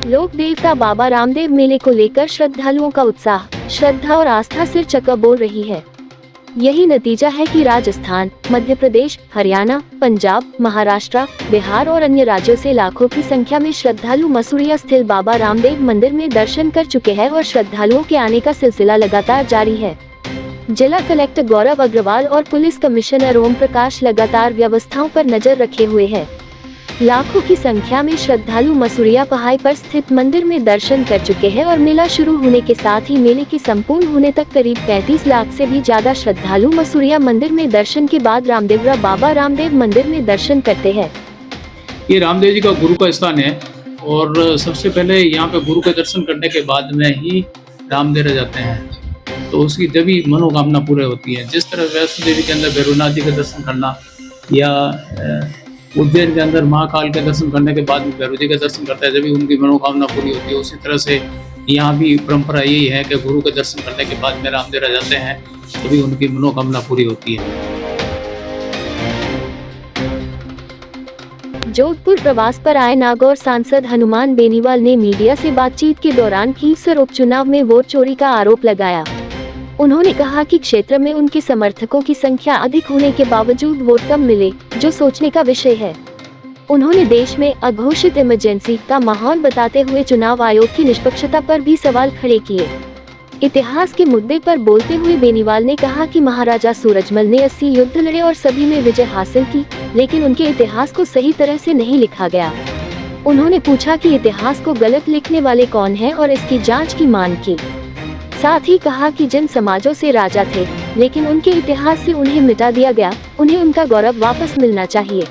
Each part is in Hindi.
लोक देवता बाबा रामदेव मेले को लेकर श्रद्धालुओं का उत्साह, श्रद्धा और आस्था सिर चक्काबोल रही है। यही नतीजा है कि राजस्थान, मध्य प्रदेश, हरियाणा, पंजाब, महाराष्ट्र, बिहार और अन्य राज्यों से लाखों की संख्या में श्रद्धालु मसूरिया स्थित बाबा रामदेव मंदिर में दर्शन कर चुके हैं और श्रद्धालुओं के आने का सिलसिला लगातार जारी है। जिला कलेक्टर गौरव अग्रवाल और पुलिस कमिश्नर ओम प्रकाश लगातार व्यवस्थाओं पर नजर रखे हुए हैं। लाखों की संख्या में श्रद्धालु मसूरिया पहाड़ी पर स्थित मंदिर में दर्शन कर चुके हैं और मेला शुरू होने के साथ ही मेले के संपूर्ण होने तक करीब 35 लाख से भी ज्यादा श्रद्धालु मसूरिया मंदिर में दर्शन के बाद रामदेवरा बाबा रामदेव मंदिर में दर्शन करते हैं। ये रामदेव जी का गुरु का स्थान है और सबसे पहले यहाँ पे गुरु के दर्शन करने के बाद में ही रामदेवरा जाते हैं, तो उसकी जब भी मनोकामना पूरी होती है। जिस तरह वैष्णो देवी के अंदर भैरवनाथ जी का दर्शन करना या उज्जैन के अंदर महाकाल के दर्शन करने के बाद भैरव जी का दर्शन करता है, जब भी उनकी मनोकामना पूरी होती है। उसी तरह से यहाँ भी परंपरा यही है कि गुरु के दर्शन करने के बाद में रामदेवरा जाते हैं, तभी उनकी मनोकामना पूरी होती है। जोधपुर प्रवास पर आए नागौर सांसद हनुमान बेनीवाल ने मीडिया से बातचीत के दौरान खीसर उपचुनाव में वोट चोरी का आरोप लगाया। उन्होंने कहा कि क्षेत्र में उनके समर्थकों की संख्या अधिक होने के बावजूद वोट कम मिले, जो सोचने का विषय है। उन्होंने देश में अघोषित इमरजेंसी का माहौल बताते हुए चुनाव आयोग की निष्पक्षता पर भी सवाल खड़े किए। इतिहास के मुद्दे पर बोलते हुए बेनीवाल ने कहा कि महाराजा सूरजमल ने 80 युद्ध लड़े और सभी में विजय हासिल की, लेकिन उनके इतिहास को सही तरह से नहीं लिखा गया। उन्होंने पूछा कि इतिहास को गलत लिखने वाले कौन हैं और इसकी जांच की मांग की। साथ ही कहा कि जिन समाजों से राजा थे, लेकिन उनके इतिहास से उन्हें मिटा दिया गया, उन्हें उनका गौरव वापस मिलना चाहिए।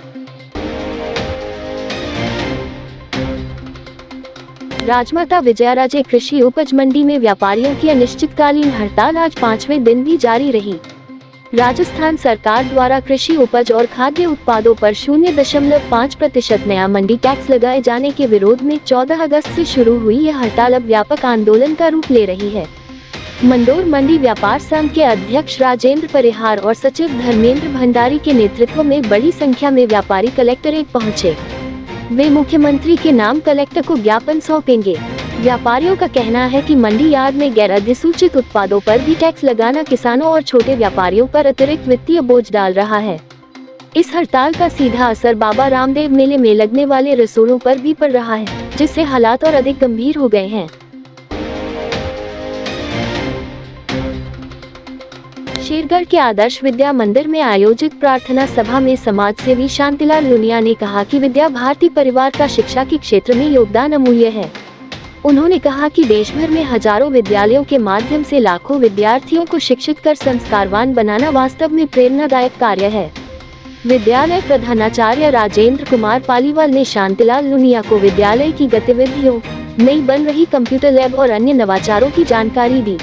राजमाता विजयाराजे कृषि उपज मंडी में व्यापारियों की अनिश्चितकालीन हड़ताल आज 5वें दिन भी जारी रही। राजस्थान सरकार द्वारा कृषि उपज और खाद्य उत्पादों पर 0.5% नया मंडी टैक्स लगाए जाने के विरोध में 14 अगस्त से शुरू हुई यह हड़ताल अब व्यापक आंदोलन का रूप ले रही है। मंदोर मंडी व्यापार संघ के अध्यक्ष राजेंद्र परिहार और सचिव धर्मेंद्र भंडारी के नेतृत्व में बड़ी संख्या में व्यापारी कलेक्ट्रेट पहुंचे। वे मुख्यमंत्री के नाम कलेक्टर को ज्ञापन सौंपेंगे। व्यापारियों का कहना है कि मंडी यार्ड में गैर अधिसूचित उत्पादों पर भी टैक्स लगाना किसानों और छोटे व्यापारियों पर अतिरिक्त वित्तीय बोझ डाल रहा है। इस हड़ताल का सीधा असर बाबा रामदेव मेले में लगने वाले रसोड़ों पर भी पड़ रहा है, जिससे हालात और अधिक गंभीर हो गए हैं। शेरगढ़ के आदर्श विद्या मंदिर में आयोजित प्रार्थना सभा में समाज सेवी शांतिलाल लुनिया ने कहा कि विद्या भारती परिवार का शिक्षा के क्षेत्र में योगदान अमूल्य है। उन्होंने कहा कि देश भर में हजारों विद्यालयों के माध्यम से लाखों विद्यार्थियों को शिक्षित कर संस्कारवान बनाना वास्तव में प्रेरणादायक कार्य है। विद्यालय प्रधानाचार्य राजेंद्र कुमार पालीवाल ने शांतिलाल लुनिया को विद्यालय की गतिविधियों, नई बन रही कंप्यूटर लैब और अन्य नवाचारों की जानकारी दी।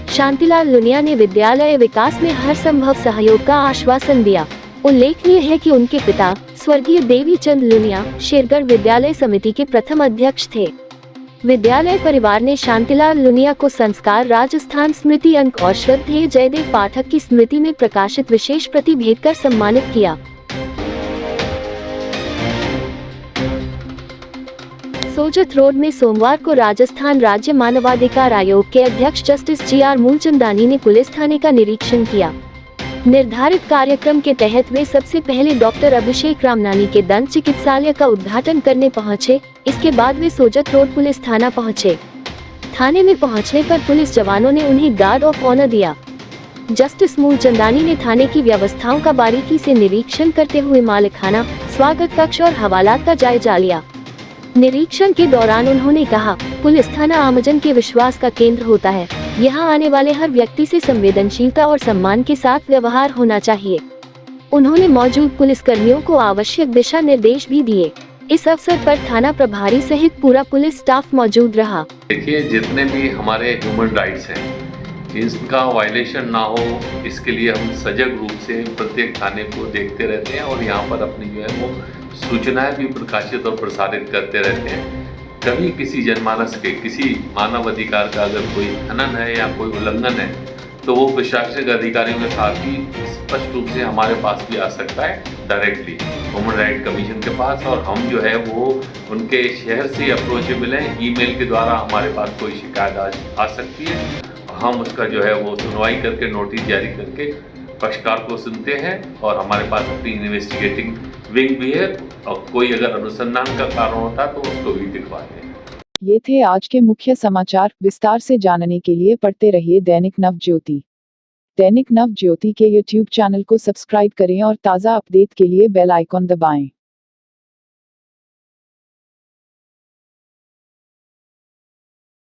शांतिलाल लुनिया ने विद्यालय विकास में हर संभव सहयोग का आश्वासन दिया। उल्लेखनीय है कि उनके पिता स्वर्गीय देवीचंद लुनिया शेरगढ़ विद्यालय समिति के प्रथम अध्यक्ष थे। विद्यालय परिवार ने शांतिलाल लुनिया को संस्कार राजस्थान स्मृति अंक और श्रद्धेय जयदेव पाठक की स्मृति में प्रकाशित विशेष प्रति भेंट कर सम्मानित किया। सोजत रोड में सोमवार को राजस्थान राज्य मानवाधिकार आयोग के अध्यक्ष जस्टिस GR मूलचंदानी ने पुलिस थाने का निरीक्षण किया। निर्धारित कार्यक्रम के तहत वे सबसे पहले डॉक्टर अभिषेक रामनानी के दंत चिकित्सालय का उद्घाटन करने पहुंचे। इसके बाद वे सोजत रोड पुलिस थाना पहुंचे। थाने में पहुंचने पर पुलिस जवानों ने उन्हें गार्ड ऑफ ऑनर दिया। जस्टिस मूलचंदानी ने थाने की व्यवस्थाओं का बारीकी से निरीक्षण करते हुए मालिकाना, स्वागत कक्ष और हवालात का जायजा लिया। निरीक्षण के दौरान उन्होंने कहा, पुलिस थाना आमजन के विश्वास का केंद्र होता है। यहाँ आने वाले हर व्यक्ति से संवेदनशीलता और सम्मान के साथ व्यवहार होना चाहिए। उन्होंने मौजूद पुलिस कर्मियों को आवश्यक दिशा निर्देश भी दिए। इस अवसर पर थाना प्रभारी सहित पूरा पुलिस स्टाफ मौजूद रहा। देखिए, जितने भी हमारे ह्यूमन राइट्स हैं, इसका वायलेशन ना हो, इसके लिए हम सजग रूप से प्रत्येक थाने को देखते रहते हैं और यहाँ पर अपनी जो है वो सूचनाएं भी प्रकाशित और प्रसारित करते रहते हैं। कभी किसी जनमानस के किसी मानव अधिकार का अगर कोई हनन है या कोई उल्लंघन है तो वो प्रशासनिक अधिकारियों के साथ ही स्पष्ट रूप से हमारे पास भी आ सकता है डायरेक्टली ह्यूमन राइट कमीशन के पास, और हम जो है वो उनके शहर से अप्रोचेबल हैं। ईमेल के द्वारा हमारे पास कोई शिकायत आ सकती है, हम उसका जो है वो सुनवाई करके नोटिस जारी करके पक्षकार को सुनते हैं, और हमारे पास अपनी इन्वेस्टिगेटिंग विंग भी है, और कोई अगर अनुसंधान का कारण होता है तो उसको भी दिखवाते हैं। ये थे आज के मुख्य समाचार। विस्तार से जानने के लिए पढ़ते रहिए दैनिक नव ज्योति। दैनिक नव ज्योति के YouTube चैनल को सब्सक्राइब करें और ताज़ा अपडेट के लिए बेल आइकॉन दबाएं।